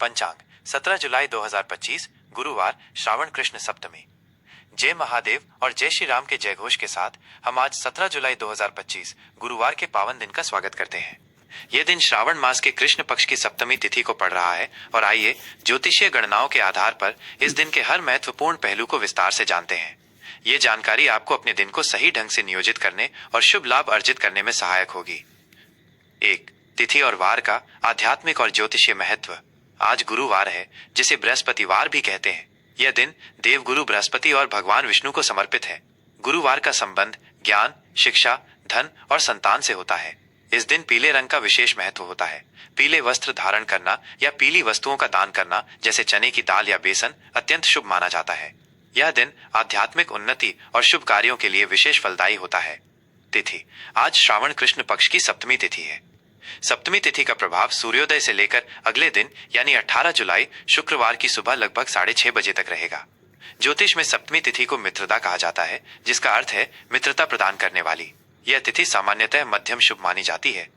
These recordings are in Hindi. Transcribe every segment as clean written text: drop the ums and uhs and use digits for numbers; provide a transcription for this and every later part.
पंचांग 17 जुलाई 2025 गुरुवार श्रावण कृष्ण सप्तमी। जय महादेव और जय श्री राम के जयघोष के साथ हम आज 17 जुलाई 2025 गुरुवार के पावन दिन का स्वागत करते हैं। यह दिन श्रावण मास के कृष्ण पक्ष की सप्तमी तिथि को पड़ रहा है और आइए ज्योतिषीय गणनाओं के आधार पर इस दिन के हर महत्वपूर्ण पहलू को विस्तार से जानते हैं। ये जानकारी आपको अपने दिन को सही ढंग से नियोजित करने और शुभ लाभ अर्जित करने में सहायक होगी। 1. तिथि और वार का आध्यात्मिक और ज्योतिषीय महत्व। आज गुरुवार है, जिसे बृहस्पतिवार भी कहते हैं। यह दिन देवगुरु बृहस्पति और भगवान विष्णु को समर्पित है। गुरुवार का संबंध ज्ञान, शिक्षा, धन और संतान से होता है। इस दिन पीले रंग का विशेष महत्व होता है। पीले वस्त्र धारण करना या पीली वस्तुओं का दान करना, जैसे चने की दाल या बेसन, अत्यंत शुभ माना जाता है। यह दिन आध्यात्मिक उन्नति और शुभ कार्यों के लिए विशेष फलदायी होता है। तिथि। आज श्रावण कृष्ण पक्ष की सप्तमी तिथि है। सप्तमी तिथि का प्रभाव सूर्योदय से लेकर अगले दिन यानी 18 जुलाई शुक्रवार की सुबह लगभग 6:30 बजे तक रहेगा। ज्योतिष में सप्तमी तिथि को मित्रदा कहा जाता है, जिसका अर्थ है मित्रता प्रदान करने वाली। यह तिथि सामान्यतः मध्यम शुभ मानी जाती है।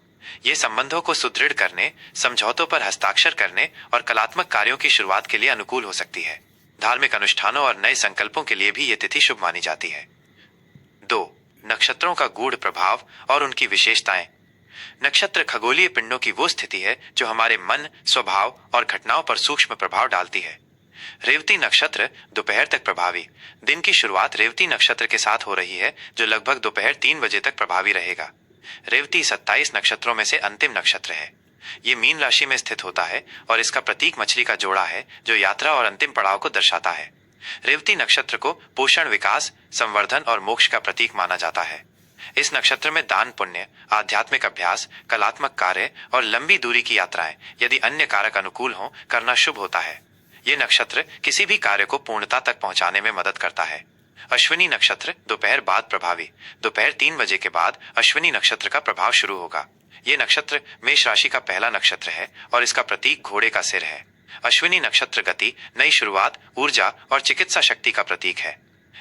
ये संबंधों को सुदृढ़ करने, समझौतों पर हस्ताक्षर करने और कलात्मक कार्यों की शुरुआत के लिए अनुकूल हो सकती है। धार्मिक अनुष्ठानों और नए संकल्पों के लिए भी ये तिथि शुभ मानी जाती है। 2. नक्षत्रों का गूढ़ प्रभाव और उनकी विशेषताएं। नक्षत्र खगोलीय पिंडों की वो स्थिति है जो हमारे मन, स्वभाव और घटनाओं पर सूक्ष्म प्रभाव डालती है। रेवती नक्षत्र दोपहर तक प्रभावी। दिन की शुरुआत रेवती नक्षत्र के साथ हो रही है, जो लगभग दोपहर 3 बजे तक प्रभावी रहेगा। रेवती 27 नक्षत्रों में से अंतिम नक्षत्र है। ये मीन राशि में स्थित होता है और इसका प्रतीक मछली का जोड़ा है, जो यात्रा और अंतिम पड़ाव को दर्शाता है। रेवती नक्षत्र को पोषण, विकास, संवर्धन और मोक्ष का प्रतीक माना जाता है। इस नक्षत्र में दान, पुण्य, आध्यात्मिक अभ्यास, कलात्मक कार्य और लंबी दूरी की यात्राएं, यदि अन्य कारक अनुकूल हों, करना शुभ होता है। ये नक्षत्र किसी भी कार्य को पूर्णता तक पहुंचाने में मदद करता है। अश्विनी नक्षत्र दोपहर बाद प्रभावी। दोपहर 3 बजे के बाद अश्विनी नक्षत्र का प्रभाव शुरू होगा। ये नक्षत्र मेष राशि का पहला नक्षत्र है और इसका प्रतीक घोड़े का सिर है। अश्विनी नक्षत्र गति, नई शुरुआत, ऊर्जा और चिकित्सा शक्ति का प्रतीक है।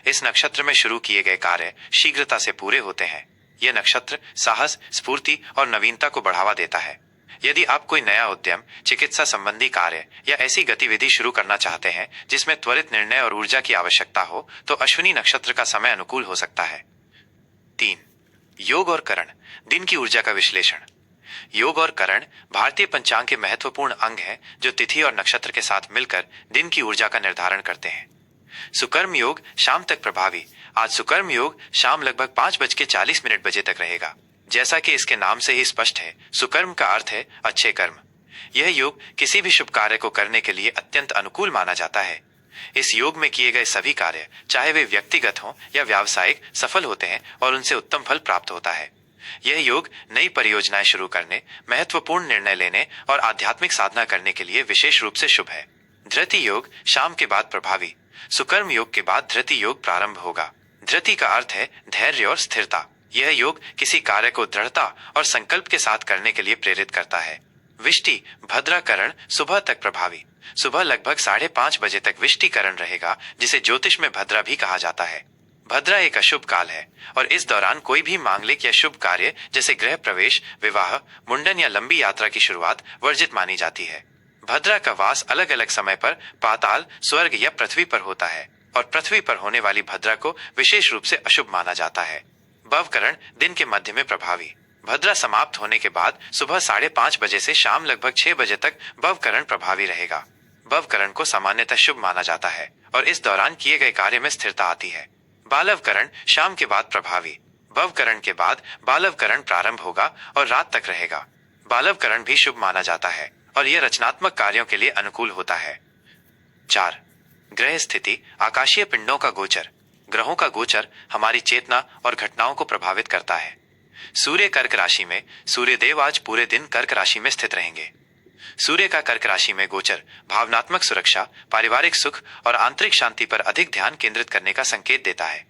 इस नक्षत्र में शुरू किए गए कार्य शीघ्रता से पूरे होते हैं। यह नक्षत्र साहस, स्फूर्ति और नवीनता को बढ़ावा देता है। यदि आप कोई नया उद्यम, चिकित्सा संबंधी कार्य या ऐसी गतिविधि शुरू करना चाहते हैं जिसमें त्वरित निर्णय और ऊर्जा की आवश्यकता हो, तो अश्विनी नक्षत्र का समय अनुकूल हो सकता है। 3. योग और करण, दिन की ऊर्जा का विश्लेषण। योग और करण भारतीय पंचांग के महत्वपूर्ण अंग हैं, जो तिथि और नक्षत्र के साथ मिलकर दिन की ऊर्जा का निर्धारण करते हैं। सुकर्म योग शाम तक प्रभावी। आज सुकर्म योग शाम लगभग 5:40 बजे तक रहेगा। जैसा कि इसके नाम से ही स्पष्ट है, सुकर्म का अर्थ है अच्छे कर्म। यह योग किसी भी शुभ कार्य को करने के लिए अत्यंत अनुकूल माना जाता है। इस योग में किए गए सभी कार्य, चाहे वे व्यक्तिगत हों या व्यावसायिक, सफल होते हैं और उनसे उत्तम फल प्राप्त होता है। यह योग नई परियोजनाएं शुरू करने, महत्वपूर्ण निर्णय लेने और आध्यात्मिक साधना करने के लिए विशेष रूप से शुभ है। धृति योग शाम के बाद प्रभावी। सुकर्म योग के बाद धृति योग प्रारंभ होगा। धृति का अर्थ है धैर्य और स्थिरता। यह योग किसी कार्य को दृढ़ता और संकल्प के साथ करने के लिए प्रेरित करता है। विष्टि भद्राकरण सुबह तक प्रभावी। सुबह लगभग 5:30 बजे तक विष्टिकरण रहेगा, जिसे ज्योतिष में भद्रा भी कहा जाता है। भद्रा एक अशुभ काल है और इस दौरान कोई भी मांगलिक या शुभ कार्य जैसे गृह प्रवेश, विवाह, मुंडन या लंबी यात्रा की शुरुआत वर्जित मानी जाती है। भद्रा का वास अलग अलग समय पर पाताल, स्वर्ग या पृथ्वी पर होता है और पृथ्वी पर होने वाली भद्रा को विशेष रूप से अशुभ माना जाता है। भवकरण दिन के मध्य में प्रभावी। भद्रा समाप्त होने के बाद सुबह 5:30 बजे से शाम लगभग 6 बजे तक भवकरण प्रभावी रहेगा। भवकरण को सामान्यतः शुभ माना जाता है और इस दौरान किए गए कार्य में स्थिरता आती है। बालवकरण शाम के बाद प्रभावी। भवकरण के बाद बालवकरण प्रारंभ होगा और रात तक रहेगा। बालवकरण भी शुभ माना जाता है और यह रचनात्मक कार्यों के लिए अनुकूल होता है। 4. ग्रह स्थिति, आकाशीय पिंडों का गोचर। ग्रहों का गोचर हमारी चेतना और घटनाओं को प्रभावित करता है। सूर्य कर्क राशि में। सूर्यदेव आज पूरे दिन कर्क राशि में स्थित रहेंगे। सूर्य का कर्क राशि में गोचर भावनात्मक सुरक्षा, पारिवारिक सुख और आंतरिक शांति पर अधिक ध्यान केंद्रित करने का संकेत देता है।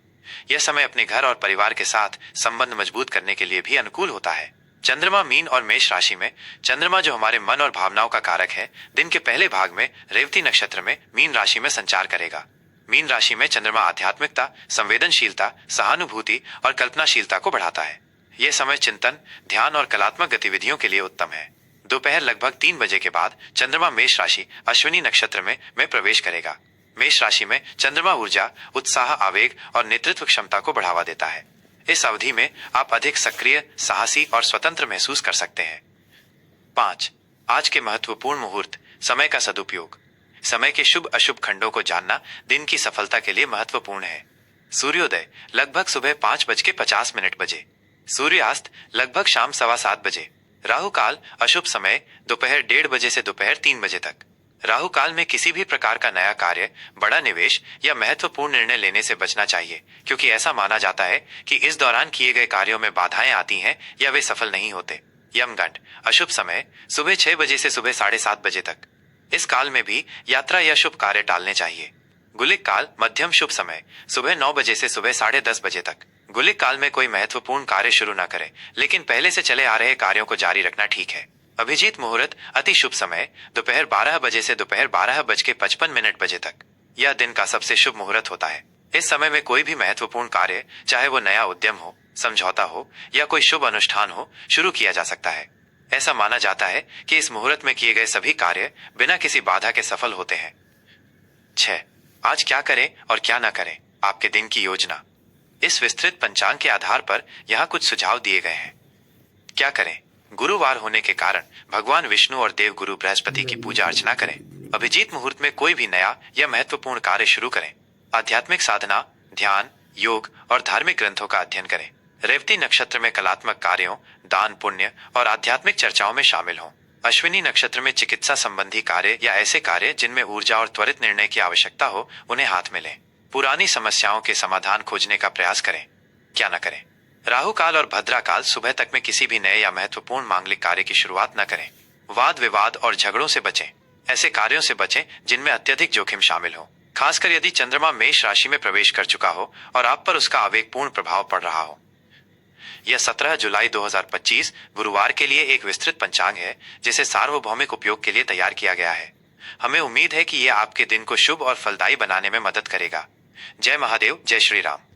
यह समय अपने घर और परिवार के साथ संबंध मजबूत करने के लिए भी अनुकूल होता है। चंद्रमा मीन और मेष राशि में। चंद्रमा, जो हमारे मन और भावनाओं का कारक है, दिन के पहले भाग में रेवती नक्षत्र में मीन राशि में संचार करेगा। मीन राशि में चंद्रमा आध्यात्मिकता, संवेदनशीलता, सहानुभूति और कल्पनाशीलता को बढ़ाता है। यह समय चिंतन, ध्यान और कलात्मक गतिविधियों के लिए उत्तम है। दोपहर लगभग 3 बजे के बाद चंद्रमा मेष राशि अश्विनी नक्षत्र में प्रवेश करेगा। मेष राशि में चंद्रमा ऊर्जा, उत्साह, आवेग और नेतृत्व क्षमता को बढ़ावा देता है। इस अवधि में आप अधिक सक्रिय, साहसी और स्वतंत्र महसूस कर सकते हैं। 5. आज के महत्वपूर्ण मुहूर्त, समय का सदुपयोग। समय के शुभ अशुभ खंडों को जानना दिन की सफलता के लिए महत्वपूर्ण है। सूर्योदय लगभग सुबह 5:50 बजे। सूर्यास्त लगभग शाम 7:15 बजे। राहु काल अशुभ समय दोपहर 1:30 बजे से दोपहर 3 बजे तक। राहु काल में किसी भी प्रकार का नया कार्य, बड़ा निवेश या महत्वपूर्ण निर्णय लेने से बचना चाहिए, क्योंकि ऐसा माना जाता है कि इस दौरान किए गए कार्यों में बाधाएं आती हैं या वे सफल नहीं होते। यमगंड अशुभ समय सुबह 6 बजे से सुबह 7:30 बजे तक। इस काल में भी यात्रा या शुभ कार्य टालने चाहिए। गुलिक काल मध्यम शुभ समय सुबह 9 बजे से सुबह 10:30 बजे तक। गुलिक काल में कोई महत्वपूर्ण कार्य शुरू न करें, लेकिन पहले से चले आ रहे कार्यों को जारी रखना ठीक है। अभिजीत मुहूर्त अति शुभ समय दोपहर 12 बजे से दोपहर 12:55 बजे तक। यह दिन का सबसे शुभ मुहूर्त होता है। इस समय में कोई भी महत्वपूर्ण कार्य, चाहे वो नया उद्यम हो, समझौता हो या कोई शुभ अनुष्ठान हो, शुरू किया जा सकता है। ऐसा माना जाता है कि इस मुहूर्त में किए गए सभी कार्य बिना किसी बाधा के सफल होते हैं। 6. आज क्या करें और क्या न करें, आपके दिन की योजना। इस विस्तृत पंचांग के आधार पर यहाँ कुछ सुझाव दिए गए हैं। क्या करें? गुरुवार होने के कारण भगवान विष्णु और देव गुरु बृहस्पति की पूजा अर्चना करें। अभिजीत मुहूर्त में कोई भी नया या महत्वपूर्ण कार्य शुरू करें। आध्यात्मिक साधना, ध्यान, योग और धार्मिक ग्रंथों का अध्ययन करें। रेवती नक्षत्र में कलात्मक कार्यों, दान पुण्य और आध्यात्मिक चर्चाओं में शामिल हों। अश्विनी नक्षत्र में चिकित्सा संबंधी कार्य या ऐसे कार्य जिनमें ऊर्जा और त्वरित निर्णय की आवश्यकता हो, उन्हें हाथ में लें। पुरानी समस्याओं के समाधान खोजने का प्रयास करें। क्या न करें? राहु काल और भद्रा काल सुबह तक में किसी भी नए या महत्वपूर्ण मांगलिक कार्य की शुरुआत न करें। वाद विवाद और झगड़ों से बचें। ऐसे कार्यों से बचें जिनमें अत्यधिक जोखिम शामिल हो, खासकर यदि चंद्रमा मेष राशि में प्रवेश कर चुका हो और आप पर उसका आवेगपूर्ण प्रभाव पड़ रहा हो। यह 17 जुलाई 2025 गुरुवार के लिए एक विस्तृत पंचांग है, जिसे सार्वभौमिक उपयोग के लिए तैयार किया गया है। हमें उम्मीद है कि यह आपके दिन को शुभ और फलदायी बनाने में मदद करेगा। जय महादेव, जय श्री राम।